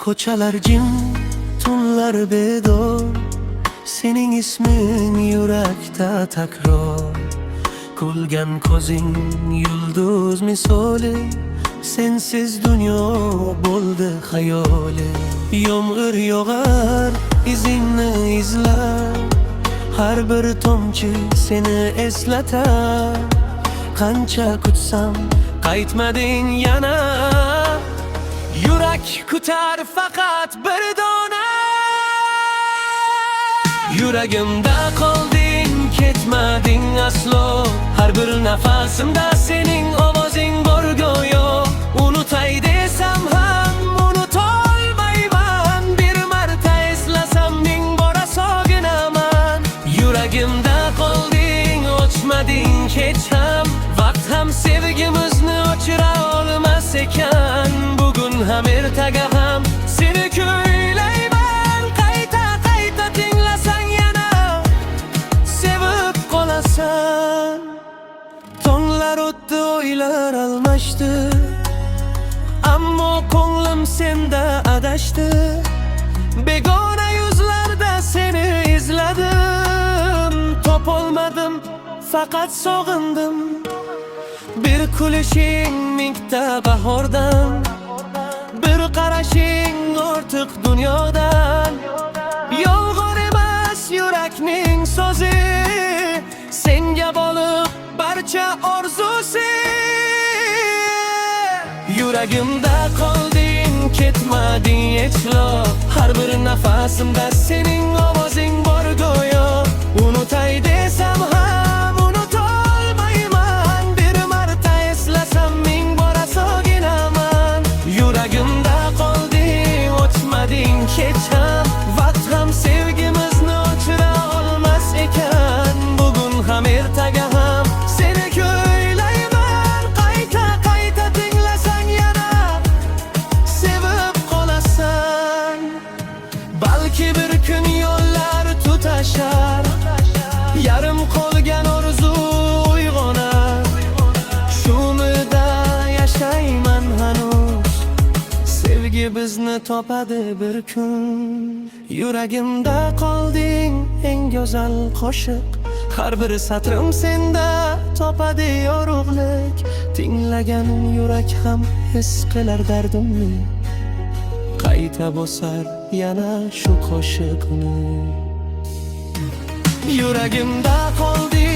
Ko'chalar jim, tunlar bedor, sening ismin yurakda takror. Kulgan ko'zing yulduz misoli, sensiz dunyo bo'ldi xayoli. Yomg'ir yog'ar, izingni izlar, har bir tomchi seni eslatar. Qancha kutsam qaytmading yana, yurak kutar faqat bir dona. Yuragimda qolding, ketmading aslo, har bir nafasimda sening ovozing bor go'yo. Unutay desam ham unutolmayman, bir marta eslasam ming bora sog'inaman. Yuragimda qolding, o'chmading hech ham, vaqt ham sevgimizni o'chira olmas ekan. Bugun ham ertaga ham seni kuylayman, qayta qayta tinglasang yana sevib qolasan. Tonglar o'tdi, oylar almashdi, ammo ko'nglim senda adashdi. Begona yuzlarda seni izladim, topolmadim, faqat sog'indim. Bir kulishing mingta bahordan, bir qarashing ortiq dunyodan. Yolg'on emas yurakning so'zi, senga bog'liq barcha orzusi. Yuragimda qolding, ketmading hechlo, har bir nafasimda sening ovozing bor go'yo. Unutay desam ham unutolmayman, bir marta eslasam ming bora sog'inaman. Yuragimda qolding, o'chmading hech ham, vaqt ham sevgimizni o'chira olmas ekan. Bugun ham ertaga ham seni kuylayman, qayta qayta tinglasang yana sevib qolasan. Balki bir kun yo'llar tutashar, yarim qolgan orzu uyg'onar. Shu umidda yashayman hanuz, sevgi bizni topadi bir kun. Yuragimda qolding eng go'zal qo'shiq, har bir satrim senda topadi yorug'lik. Tinglagan yurak ham his qilar dardimni, qayta bosar yana shu qo'shiqni. Yuragimda qolding